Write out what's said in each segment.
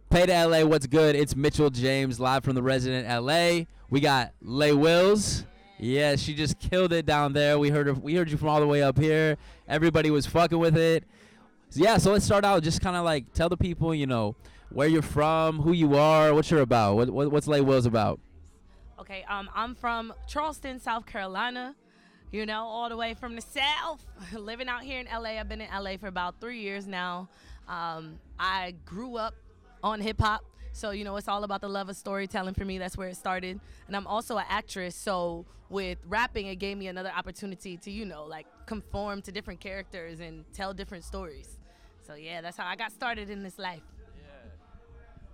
PayDay LA, what's good? It's Mitchell James live from the Resident LA. We got LayWills. Yeah, she just killed it down there. We heard her, we heard you from all the way up here. Everybody was fucking with it. Yeah, so let's start out. Just kind of like tell the people, you know, where you're from, who you are, what you're about. What's LayWills about? Okay, I'm from Charleston, South Carolina. You know, all the way from the South. Living out here in LA. I've been in LA for about 3 years now. I grew up on hip hop. So, you know, it's all about the love of storytelling for me. That's where it started. And I'm also an actress. So with rapping, it gave me another opportunity to, you know, like conform to different characters and tell different stories. So, yeah, that's how I got started in this life.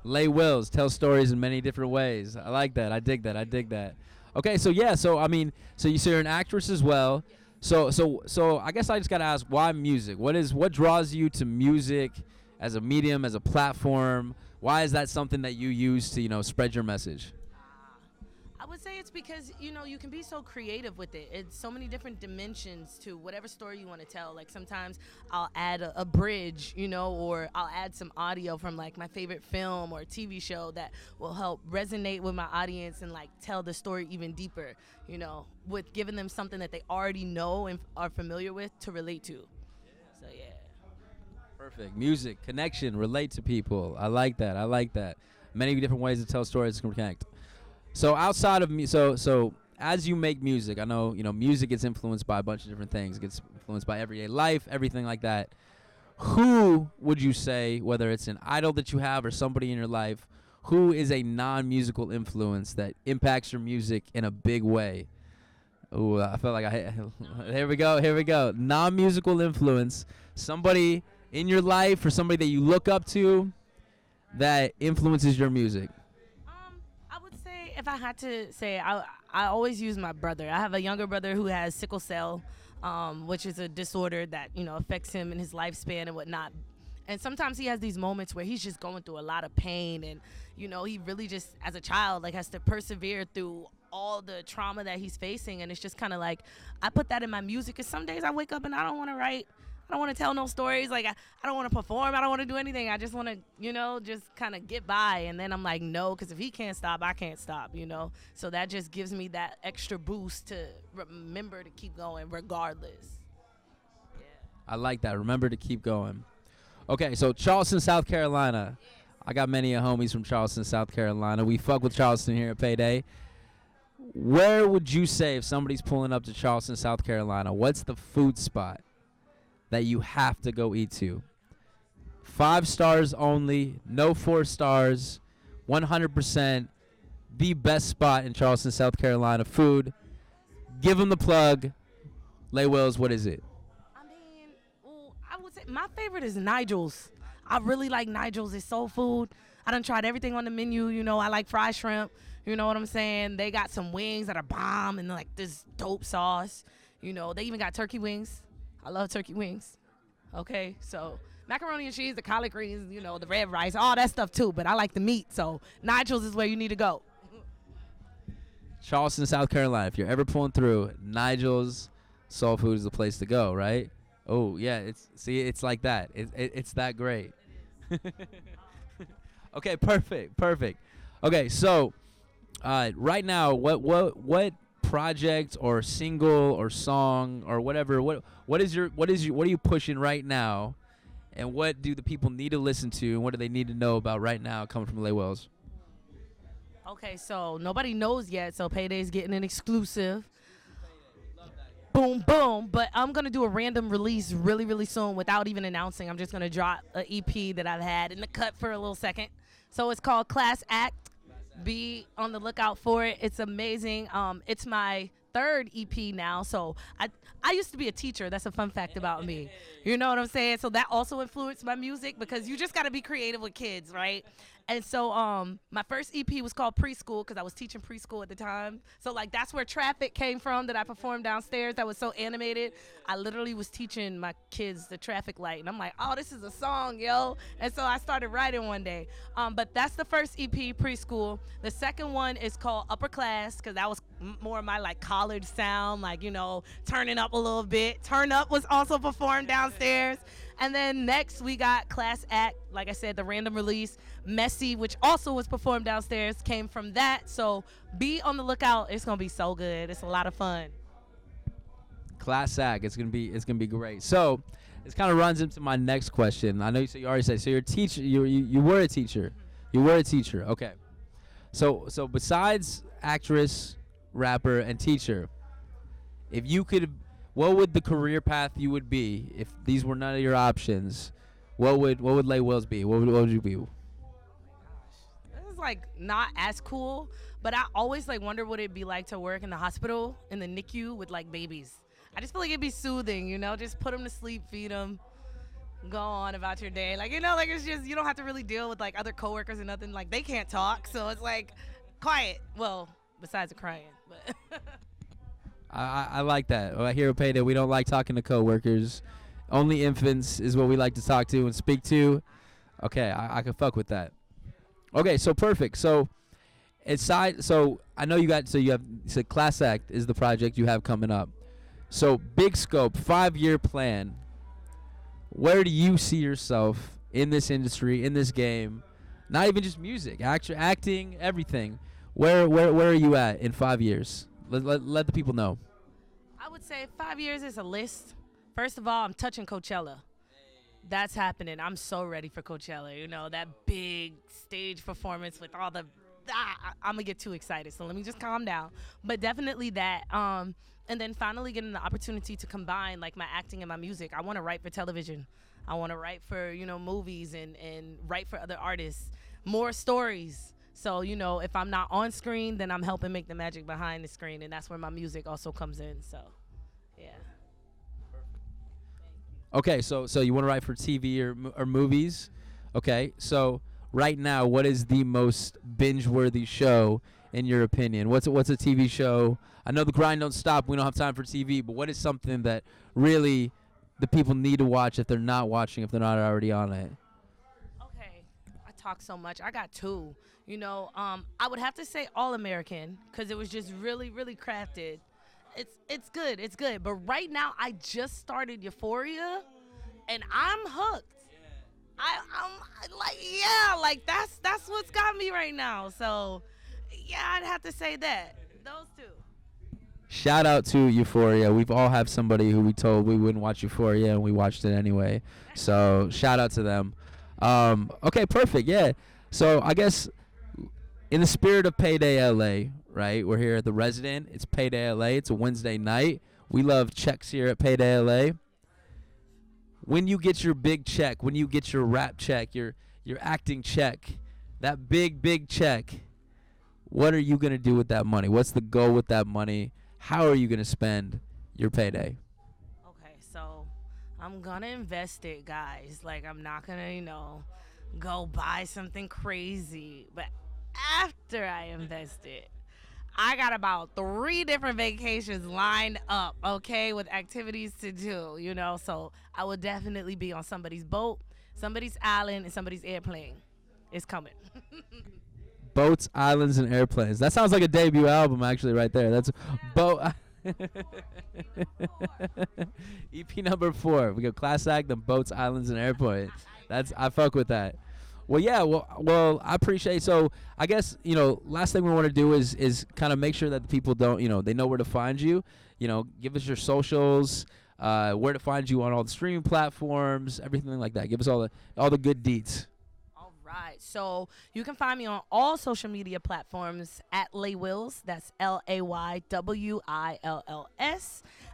LayWills, tell stories in many different ways. I like that. I dig that. I dig that. Okay, so yeah, so I mean, so you're an actress as well. So I guess I just gotta ask, why music? What draws you to music as a medium, as a platform? Why is that something that you use to, you know, spread your message? I would say it's because, you know, you can be so creative with it. It's so many different dimensions to whatever story you want to tell. Like sometimes I'll add a bridge, you know, or I'll add some audio from like my favorite film or TV show that will help resonate with my audience and like tell the story even deeper, you know, with giving them something that they already know and are familiar with to relate to. So, yeah. Perfect. Music, connection, relate to people. I like that. I like that. Many different ways to tell stories to connect. So outside of me, so as you make music, I know, you know, music gets influenced by a bunch of different things. It gets influenced by everyday life, everything like that. Who would you say, whether it's an idol that you have or somebody in your life, who is a non-musical influence that impacts your music in a big way? Ooh, I felt like here we go. Non-musical influence, somebody in your life or somebody that you look up to that influences your music. If I had to say, I always use my brother. I have a younger brother who has sickle cell, which is a disorder that, you know, affects him in his lifespan and whatnot. And sometimes he has these moments where he's just going through a lot of pain and, you know, he really just, as a child, like has to persevere through all the trauma that he's facing. And it's just kind of like, I put that in my music because some days I wake up and I don't want to write. I don't want to tell no stories. Like, I don't want to perform. I don't want to do anything. I just want to, you know, just kind of get by. And then I'm like, no, because if he can't stop, I can't stop, you know. So that just gives me that extra boost to remember to keep going regardless. Yeah. I like that. Remember to keep going. Okay, so Charleston, South Carolina. I got many homies from Charleston, South Carolina. We fuck with Charleston here at PayDay. Where would you say if somebody's pulling up to Charleston, South Carolina, what's the food spot that you have to go eat to? 5 stars only, no 4 stars, 100% the best spot in Charleston, South Carolina. Food. Give them the plug. LayWills, what is it? I mean, well, I would say my favorite is Nigel's. I really like Nigel's. It's soul food. I done tried everything on the menu. You know, I like fried shrimp. You know what I'm saying? They got some wings that are bomb and like this dope sauce. You know, they even got turkey wings. I love turkey wings. Okay, so macaroni and cheese, the collard greens, you know, the red rice, all that stuff too. But I like the meat, so Nigel's is where you need to go. Charleston, South Carolina. If you're ever pulling through, Nigel's soul food is the place to go, right? Oh yeah, it's like that. It's that great. Okay, perfect. Okay, so right now, what project or single or song or whatever, what are you pushing right now, and what do the people need to listen to, and what do they need to know about right now coming from LayWills? Okay, so nobody knows yet, so PayDay's getting an exclusive. Boom, boom. But I'm going to do a random release really, really soon without even announcing. I'm just going to drop an EP that I've had in the cut for a little second. So it's called Class Act. Be on the lookout for it. It's amazing. It's my 3rd EP now. So I used to be a teacher. That's a fun fact about me. You know what I'm saying? So that also influenced my music because you just got to be creative with kids, right? And so my first EP was called Preschool because I was teaching preschool at the time. So like that's where Traffic came from that I performed downstairs that was so animated. I literally was teaching my kids the traffic light. And I'm like, oh, this is a song, yo. And so I started writing one day. But that's the first EP, Preschool. The second one is called Upper Class because that was more of my like college sound, like, you know, turning up a little bit. Turn Up was also performed downstairs. And then next we got Class Act, like I said, the random release. Messy, which also was performed downstairs, came from that. So be on the lookout. It's gonna be so good. It's a lot of fun. Class act. It's gonna be great. So this kind of runs into my next question. I know you already said. So you're a teacher. You were a teacher. You were a teacher. Okay. So besides actress, rapper, and teacher, if you could, what would the career path you would be if these were none of your options? What would LayWills be? What would you be? This is like not as cool, but I always like wonder what it'd be like to work in the hospital in the NICU with like babies. I just feel like it'd be soothing, just put them to sleep, feed them, go on about your day. Like, like it's just, you don't have to really deal with like other coworkers and nothing. Like they can't talk, so it's like quiet. Well, besides the crying, but. I like that. Well, here at PayDay, we don't like talking to coworkers. Only infants is what we like to talk to and speak to. Okay, I can fuck with that. Okay, so perfect. So I know so Class Act is the project you have coming up. So big scope, 5-year plan. Where do you see yourself in this industry, in this game? Not even just music, acting, everything. Where are you at in 5 years? Let the people know. I would say 5 years is a list. First of all, I'm touching Coachella. That's happening. I'm so ready for Coachella. That big stage performance with all the. I'm gonna get too excited, so let me just calm down. But definitely that. And then finally getting the opportunity to combine like my acting and my music. I want to write for television. I want to write for movies and write for other artists. More stories. So, if I'm not on screen, then I'm helping make the magic behind the screen, and that's where my music also comes in. So, yeah. Okay, so you want to write for TV or movies? Okay, so right now, what is the most binge-worthy show in your opinion? What's a TV show? I know the grind don't stop. We don't have time for TV, but what is something that really the people need to watch if they're not watching, if they're not already on it? Okay, I talk so much. I got two. I would have to say All American because it was just really, really crafted. It's good. It's good. But right now, I just started Euphoria, and I'm hooked. I'm like that's what's got me right now. So, yeah, I'd have to say that. Those two. Shout out to Euphoria. We've all have somebody who we told we wouldn't watch Euphoria, and we watched it anyway. So shout out to them. Okay, perfect. Yeah. So I guess in the spirit of PayDay LA, right? We're here at the Resident. It's PayDay LA. It's a Wednesday night. We love checks here at PayDay LA. When you get your big check, when you get your rap check, your acting check, that big check, what are you going to do with that money? What's the goal with that money? How are you going to spend your payday? Okay, so I'm going to invest it, guys. Like, I'm not going to, go buy something crazy. But after I invest it, I got about 3 different vacations lined up, okay, with activities to do, So I will definitely be on somebody's boat, somebody's island, and somebody's airplane. It's coming. Boats, islands, and airplanes. That sounds like a debut album, actually, right there. That's boat. EP number 4. We got Class Act, then boats, islands, and airplanes. I fuck with that. Well, yeah. Well, I appreciate. So I guess last thing we want to do is kind of make sure that the people don't they know where to find you. Give us your socials, where to find you on all the streaming platforms, everything like that. Give us all the good deets. Right. So you can find me on all social media platforms at LayWills. That's LayWills.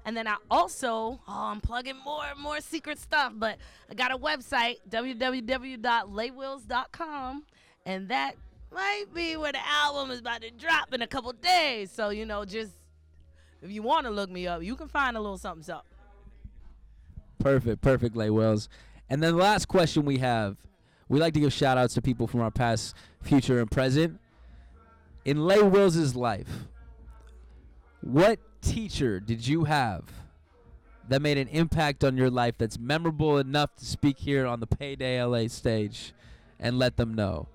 And then I also, I'm plugging more and more secret stuff, but I got a website, www.laywills.com. And that might be where the album is about to drop in a couple days. So, just if you want to look me up, you can find a little something. Perfect, LayWills. And then the last question we have. We like to give shout-outs to people from our past, future, and present. In LayWills' life, what teacher did you have that made an impact on your life that's memorable enough to speak here on the PayDay LA stage and let them know?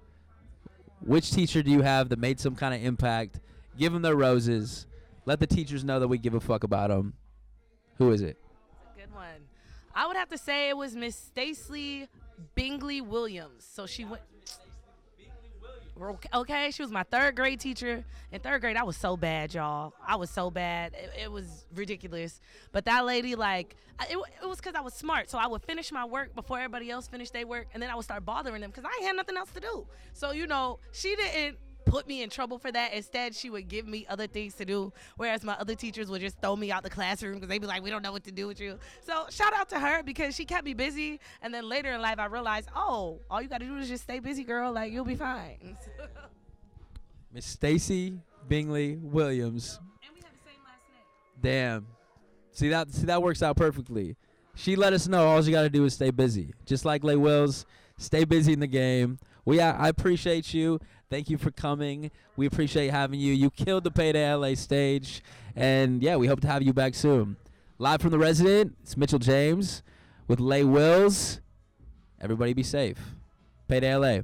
Which teacher do you have that made some kind of impact? Give them their roses. Let the teachers know that we give a fuck about them. Who is it? It's a good one. I would have to say it was Miss Stacy Bingley Williams. So she went. Okay, she was my third grade teacher. In third grade, I was so bad, y'all. I was so bad. It was ridiculous. But that lady, like, it was because I was smart. So I would finish my work before everybody else finished their work, and then I would start bothering them because I ain't had nothing else to do. So, you know, she didn't put me in trouble for that. Instead, she would give me other things to do, whereas my other teachers would just throw me out the classroom because they'd be like, we don't know what to do with you. So shout out to her because she kept me busy. And then later in life, I realized, oh, all you got to do is just stay busy, girl. Like, you'll be fine. Miss Stacy Bingley Williams. And we have the same last name. Damn. See that works out perfectly. She let us know all you got to do is stay busy. Just like LayWills, stay busy in the game. I appreciate you. Thank you for coming. We appreciate having you. You killed the PayDay LA stage. And, yeah, we hope to have you back soon. Live from the Resident, it's Mitchell James with LayWills. Everybody be safe. PayDay LA.